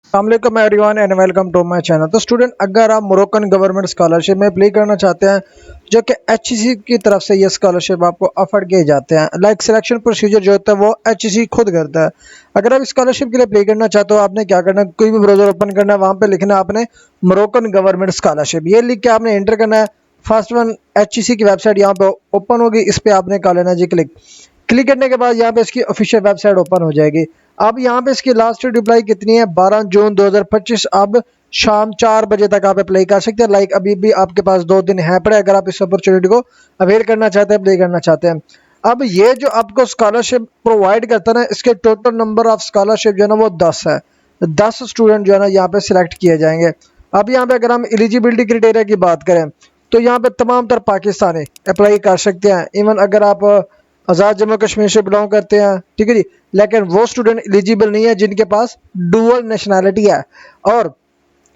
अस्सलामुअलैकुम everyone and welcome to my channel. तो student, अगर आप मोरक्कन गवर्नमेंट स्कॉलरशिप में अप्लाई करना चाहते हैं जो कि एचईसी की तरफ से ये स्कॉलरशिप आपको ऑफर किए जाते हैं, लाइक सिलेक्शन प्रोसीजर जो होता है वो एचईसी खुद करता है। अगर आप स्कॉलरशिप के लिए अप्लाई करना चाहते हो, आपने क्या करना है, कोई भी ब्राउजर ओपन करना है, वहाँ पे लिखना है आपने मोरक्कन गवर्नमेंट स्कॉलरशिप, ये लिख के आपने एंटर करना है। फर्स्ट वन एचईसी की वेबसाइट यहाँ पे ओपन होगी, इस पर आपने कर लेना जी क्लिक। क्लिक करने के बाद यहाँ पे इसकी ऑफिशियल वेबसाइट ओपन हो जाएगी। अब यहाँ पे इसकी लास्ट रिप्लाई कितनी है, 12 जून 2025। अब शाम 4 बजे तक आप अप्लाई कर सकते हैं। लाइक अभी भी आपके पास 2 दिन है पड़े, अगर आप इस अपॉर्चुनिटी को अवेल करना चाहते हैं, अप्लाई करना चाहते हैं। अब ये जो आपको स्कॉलरशिप प्रोवाइड करता है ना, इसके टोटल नंबर ऑफ स्कॉलरशिप जो है ना वो 10 है। 10 स्टूडेंट जो है ना यहाँ पे सिलेक्ट किए जाएंगे। अब यहाँ पे अगर हम एलिजिबिलिटी क्राइटेरिया की बात करें तो यहाँ पे तमाम तर पाकिस्तानी अप्लाई कर सकते हैं। इवन अगर आप आज़ाद जम्मू कश्मीर से बिलोंग करते हैं, ठीक है जी, लेकिन वो स्टूडेंट एलिजिबल नहीं है जिनके पास डुअल नेशनैलिटी है। और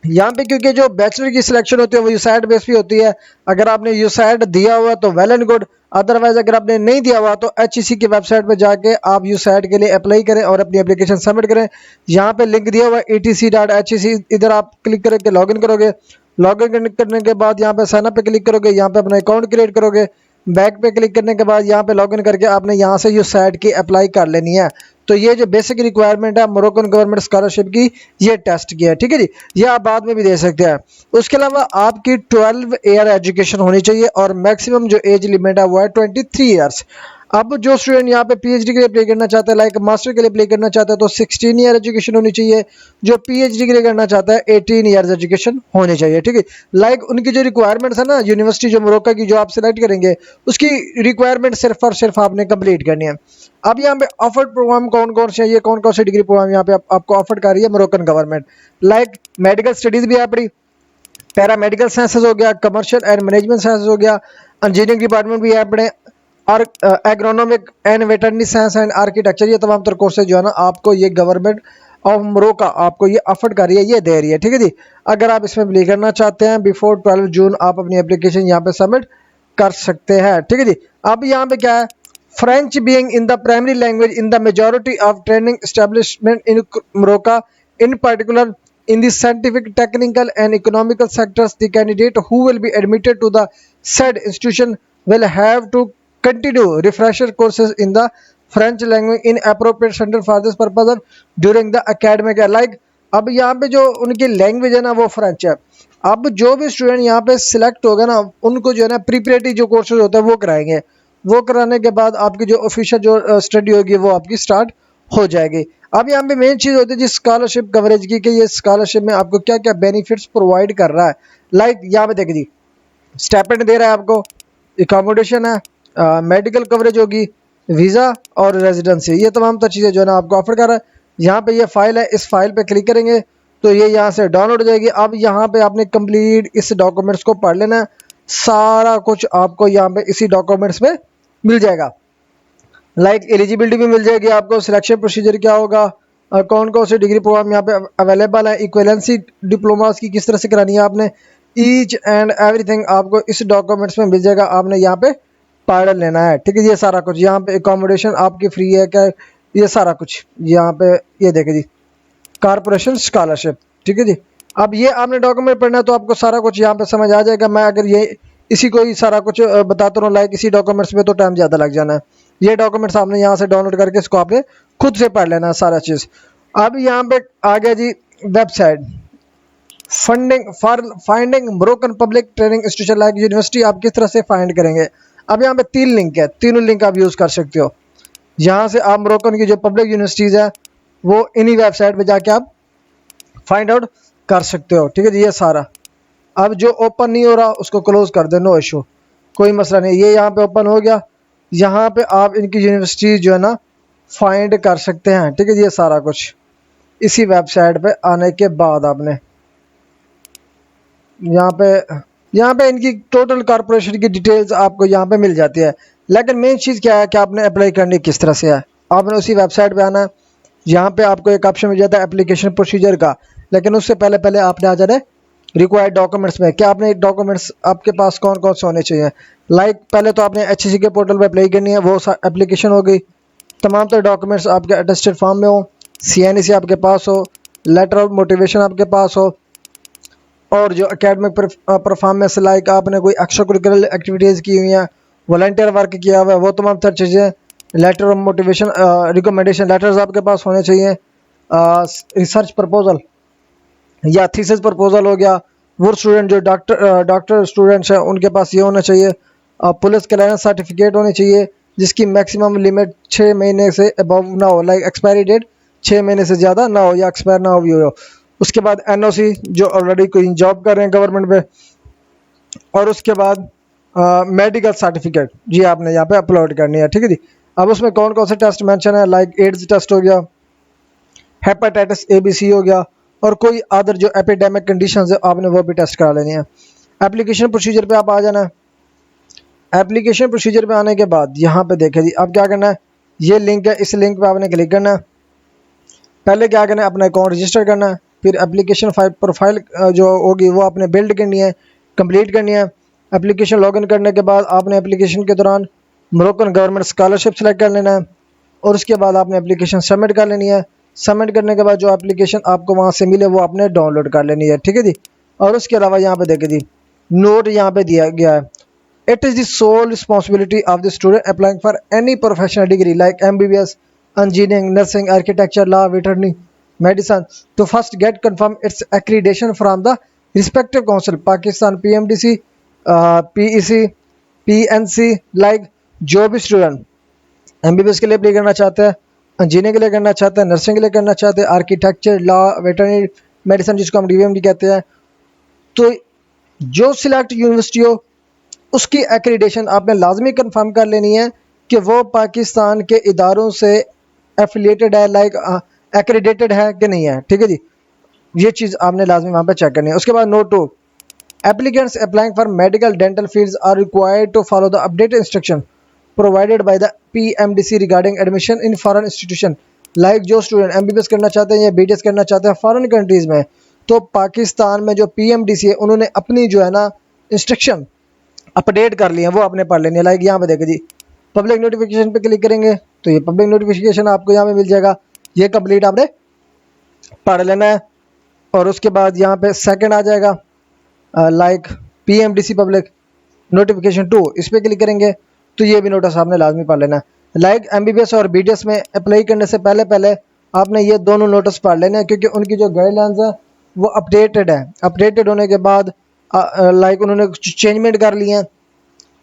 यहाँ पे क्योंकि जो बैचलर की सिलेक्शन होती है वो यूसैट बेस पे होती है। अगर आपने यूसैट दिया हुआ तो वेल एंड गुड, अदरवाइज अगर आपने नहीं दिया हुआ तो एचईसी की वेबसाइट पे जाके आप यूसैट के लिए अप्लाई करें और अपनी एप्लीकेशन सबमिट करें। यहाँ पे लिंक दिया हुआ है etc.hec, इधर आप क्लिक करके लॉगिन करोगे। लॉगिन करने के बाद यहाँ पे साइन अप पे क्लिक करोगे, यहाँ पे अपना अकाउंट क्रिएट करोगे। बैक पे क्लिक करने के बाद यहाँ पे लॉगिन करके आपने यहाँ से यूसैट की अप्लाई कर लेनी है। तो ये जो बेसिक रिक्वायरमेंट है मोरक्कन गवर्नमेंट स्कॉलरशिप की, ये टेस्ट की है, ठीक है जी। ये आप बाद में भी दे सकते हैं। उसके अलावा आपकी 12 ईयर एजुकेशन होनी चाहिए और मैक्सिमम जो एज लिमिट है वो है 23 ईयर्स। अब जो स्टूडेंट यहाँ पे पीएचडी के लिए अप्लाई करना चाहता है, लाइक मास्टर के लिए अप्लाई करना चाहता है, तो 16 ईयर एजुकेशन होनी चाहिए। जो पीएचडी के लिए करना चाहता है 18 ईयर्स एजुकेशन होनी चाहिए, ठीक है। लाइक उनकी जो रिक्वायरमेंट्स है ना, यूनिवर्सिटी जो मोरक्को की जो आप सिलेक्ट करेंगे उसकी रिक्वायरमेंट सिर्फ और सिर्फ आपने कंप्लीट करनी है। अब यहाँ पे ऑफर्ड प्रोग्राम कौन कौन से हैं, ये कौन कौन से डिग्री प्रोग्राम यहाँ पे आपको ऑफर कर रही है Moroccan government. Like medical studies भी है अपनी, पैरामेडिकल साइंसेज हो गया, कमर्शियल एंड मैनेजमेंट साइंस हो गया, इंजीनियरिंग डिपार्टमेंट भी है अपने, और agronomic and veterinary science and architecture, ये तमाम तर कोर्सेज जो है ना आपको ये गवर्नमेंट ऑफ मोरक्को आपको ये ऑफर कर रही है, ये दे रही है, ठीक है जी। अगर आप इसमें अप्लाई करना चाहते हैं बिफोर 12 जून आप अपनी एप्लीकेशन यहाँ पे सबमिट कर सकते हैं, ठीक है जी। अब यहाँ पे क्या है, French being in the primary language in the majority of training establishment in Morocco, in particular in the scientific, technical and economical sectors, the candidate who will be admitted to the said institution will have to continue refresher courses in the French language in appropriate center for this purpose during the academic year. Like अब यहाँ पे जो उनकी language है ना वो French है। अब जो भी स्टूडेंट यहाँ पे सिलेक्ट होगा ना, उनको जो है ना प्रिपरेटरी जो कोर्सेज होता है वो कराएंगे। वो कराने के बाद आपकी जो ऑफिशियल जो स्टडी होगी वो आपकी स्टार्ट हो जाएगी। अब यहाँ पे मेन चीज़ होती है जी स्कॉलरशिप कवरेज की, कि ये स्कॉलरशिप में आपको क्या क्या बेनिफिट्स प्रोवाइड कर रहा है। लाइक यहाँ पे देखिए जी, स्टाइपेंड दे रहा है आपको, एकोमोडेशन है, मेडिकल कवरेज होगी, वीज़ा और रेजिडेंसी, ये तमाम तो चीज़ें जो है ना आपको ऑफर कर रहा है। यहाँ पे ये फाइल है, इस फाइल पे क्लिक करेंगे तो ये यहाँ से डाउनलोड हो जाएगी। अब यहाँ पे आपने कंप्लीट इस डॉक्यूमेंट्स को पढ़ लेना है, सारा कुछ आपको यहाँ पे इसी डॉक्यूमेंट्स में मिल जाएगा। लाइक एलिजिबिलिटी भी मिल जाएगी आपको, सिलेक्शन प्रोसीजर क्या होगा, कौन कौन से डिग्री प्रोग्राम यहाँ पे अवेलेबल है, इक्वलेंसी डिप्लोमास की किस तरह से करानी है आपने, ईच एंड एवरीथिंग आपको इस डॉक्यूमेंट्स में मिल जाएगा। आपने यहाँ पे पढ़ लेना है, ठीक है। ये सारा कुछ यहाँ पे एकोमोडेशन आपकी फ्री है क्या, ये सारा कुछ यहाँ पे ये देखे जी, कारपोरेशन स्कॉलरशिप, ठीक है जी। अब ये आपने डॉक्यूमेंट पढ़ना है तो आपको सारा कुछ यहाँ पे समझ आ जाएगा। मैं अगर ये इसी को ही सारा कुछ बताता रहूँ लाइक इसी डॉक्यूमेंट्स में, तो टाइम ज़्यादा लग जाना है। ये डॉक्यूमेंट्स आपने यहाँ से डाउनलोड करके इसको आपने खुद से पढ़ लेना है सारा चीज़। अब यहाँ पे आ गया जी website funding for finding Moroccan public training institution, like university आप किस तरह से फाइंड करेंगे। अब यहाँ पे 3 लिंक है, तीनों लिंक आप यूज़ कर सकते हो। यहाँ से आप मोरक्कन की जो पब्लिक यूनिवर्सिटीज़ है वो इन्हीं वेबसाइट पे जाके आप फाइंड आउट कर सकते हो, ठीक है जी। ये सारा अब जो ओपन नहीं हो रहा उसको क्लोज कर दे, नो इशू, कोई मसला नहीं। ये यहाँ पे ओपन हो गया, यहाँ पे आप इनकी यूनिवर्सिटी जो है ना फाइंड कर सकते हैं, ठीक है जी। ये सारा कुछ इसी वेबसाइट पे आने के बाद आपने यहाँ पे इनकी टोटल कॉर्पोरेशन की डिटेल्स आपको यहाँ पे मिल जाती है। लेकिन मेन चीज़ क्या है कि आपने अप्लाई करनी किस तरह से है, आपने उसी वेबसाइट पे आना है। यहाँ पे आपको एक ऑप्शन मिल जाता है एप्लीकेशन प्रोसीजर का, लेकिन उससे पहले आपने आ जाना है रिक्वायर्ड डॉक्यूमेंट्स में। क्या आपने डॉक्यूमेंट्स आपके पास कौन कौन से होने चाहिए। लाइक पहले तो आपने एचईसी के पोर्टल पे अप्लाई करनी है, वो एप्लीकेशन हो गई। तमाम तो डॉक्यूमेंट्स आपके अटेस्टेड फॉर्म में हो, सीएनसी आपके पास हो, लेटर ऑफ मोटिवेशन आपके पास हो, और जो एकेडमिक परफॉर्मेंस लाइक आपने कोई एक्स्ट्रा करिकुलर एक्टिविटीज़ की हुई हैं, वॉलंटियर वर्क किया हुआ है, वो तमाम तर चीज़ें, letter of motivation, recommendation letters आपके पास होने चाहिए, रिसर्च प्रपोजल या थीसिस प्रपोजल हो गया। वो स्टूडेंट जो डॉक्टर स्टूडेंट्स हैं उनके पास ये होना चाहिए। पुलिस क्लियरेंस सर्टिफिकेट होनी चाहिए जिसकी मैक्सिमम लिमिट 6 महीने से अबव ना हो, लाइक एक्सपायरी डेट 6 महीने से ज़्यादा ना हो या एक्सपायर ना हुई हो। उसके बाद एनओसी जो ऑलरेडी कोई जॉब कर रहे हैं गवर्नमेंट में, और उसके बाद मेडिकल सर्टिफिकेट जी आपने यहाँ पे अपलोड करनी है, ठीक है जी। अब उसमें कौन कौन से टेस्ट मेंशन है, लाइक एड्स टेस्ट हो गया, हेपेटाइटिस ABC हो गया, और कोई अदर जो एपिडेमिक कंडीशंस है आपने वो भी टेस्ट करा लेनी है। एप्लीकेशन प्रोसीजर पे आप आ जाना है। एप्लीकेशन प्रोसीजर पे आने के बाद यहाँ पे देखें जी अब क्या करना है, ये लिंक है, इस लिंक पे आपने क्लिक करना है। पहले क्या करना है, अपना अकाउंट रजिस्टर करना है, फिर एप्लीकेशन प्रोफाइल जो होगी वो आपने बिल्ड करनी है, कंप्लीट करनी है। एप्लीकेशन लॉगिन करने के बाद आपने एप्लीकेशन के दौरान मोरक्कन गवर्नमेंट स्कॉलरशिप सेलेक्ट कर लेना है, और उसके बाद आपने एप्लीकेशन सबमिट कर लेनी है। सबमिट करने के बाद जो एप्लीकेशन आपको वहाँ से मिले वो आपने डाउनलोड कर लेनी है, ठीक है जी। और उसके अलावा यहाँ पे देखें जी नोट यहाँ पे दिया गया है, it is the sole responsibility of the student applying for any professional degree like MBBS, engineering, nursing, architecture, law, veterinary, medicine to first get confirm its accreditation from the respective council, Pakistan PMDC, PEC, PNC, like जो भी student MBBS के लिए apply करना चाहता है, engineering के लिए करना चाहता है, नर्सिंग के लिए करना चाहते हैं, आर्किटेक्चर, लॉ, वेटरनरी मेडिसिन जिसको हम DVMD कहते हैं, तो जो सिलेक्ट यूनिवर्सिटी हो उसकी एक्रीडेशन आपने लाजमी कंफर्म कर लेनी है कि वो पाकिस्तान के इदारों से एफिलिएटेड है, लाइक एक्रेडिटेड है कि नहीं है, ठीक है जी। ये चीज़ आपने लाजमी वहाँ पे चेक करनी है। उसके बाद note 2, applicants applying for medical dental fields are required to follow the updated instruction provided by the PMDC regarding admission in foreign institution, like जो स्टूडेंट MBBS करना चाहते हैं या BDS करना चाहते हैं फॉरेन कंट्रीज़ में, तो पाकिस्तान में जो PMDC है उन्होंने अपनी जो है ना इंस्ट्रक्शन अपडेट कर लिए हैं, वो आपने पढ़ लेनी है। लाइक यहाँ पे देखें जी पब्लिक नोटिफिकेशन पे क्लिक करेंगे तो ये पब्लिक नोटिफिकेशन आपको यहाँ पे मिल जाएगा, ये कंप्लीट आपने पढ़ लेना है। और उसके बाद यहाँ पे सेकंड आ जाएगा लाइक PMDC पब्लिक नोटिफिकेशन 2, इस पर क्लिक करेंगे तो ये भी नोटिस आपने लाजमी पढ़ लेना है। लाइक MBBS और BDS में अप्लाई करने से पहले पहले आपने ये दोनों नोटिस पढ़ लेने हैं, क्योंकि उनकी जो गाइडलाइंस है वो अपडेटेड है। अपडेटेड होने के बाद लाइक उन्होंने कुछ चेंजमेंट कर लिए हैं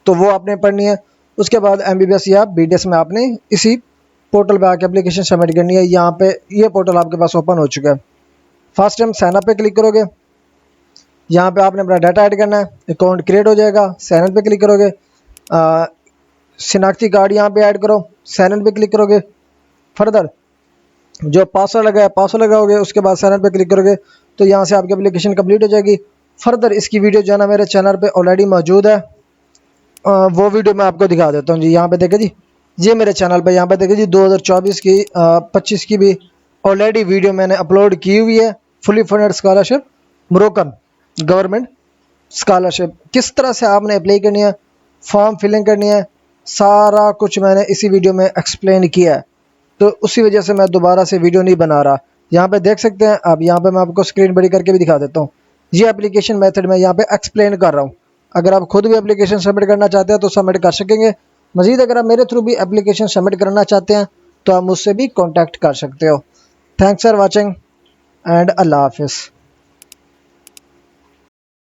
तो वो आपने पढ़नी है। उसके बाद MBBS या BDS में आपने इसी पोर्टल पे आके एप्लीकेशन सबमिट करनी है। यहाँ पे ये पोर्टल आपके पास ओपन हो चुका है। फर्स्ट टाइम साइन अप पे क्लिक करोगे, यहाँ पे आपने अपना डाटा ऐड करना है, अकाउंट क्रिएट हो जाएगा। साइन इन पे क्लिक करोगे, शिनाख्ती कार्ड यहाँ पे ऐड करो, साइन इन पे क्लिक करोगे, फर्दर जो पासवर्ड लगा है पासवर्ड लगाओगे, उसके बाद साइन इन पे क्लिक करोगे तो यहाँ से आपकी एप्लीकेशन कंप्लीट हो जाएगी। फर्दर इसकी वीडियो जो है ना मेरे चैनल पे ऑलरेडी मौजूद है, वो वीडियो मैं आपको दिखा देता हूँ जी। यहाँ पे देखें जी, ये मेरे चैनल पे यहाँ पे देखें जी 2024 की 25 की भी ऑलरेडी वीडियो मैंने अपलोड की हुई है। Fully funded scholarship, Moroccan government scholarship, किस तरह से आपने अप्लाई करनी है, फॉर्म फिलिंग करनी है, सारा कुछ मैंने इसी वीडियो में एक्सप्लेन किया है। तो उसी वजह से मैं दोबारा से वीडियो नहीं बना रहा। यहाँ पे देख सकते हैं अब, यहाँ पे मैं आपको स्क्रीन बड़ी करके भी दिखा देता हूँ। ये एप्लीकेशन मेथड मैं यहाँ पे एक्सप्लेन कर रहा हूँ। अगर आप खुद भी एप्लीकेशन सबमिट करना चाहते हैं तो सबमिट कर सकेंगे। मज़ीद अगर आप मेरे थ्रू भी एप्लीकेशन सबमिट करना चाहते हैं तो आप मुझसे भी कॉन्टैक्ट कर सकते हो। थैंक्स फॉर वॉचिंग एंड अल्लाह हाफिज़।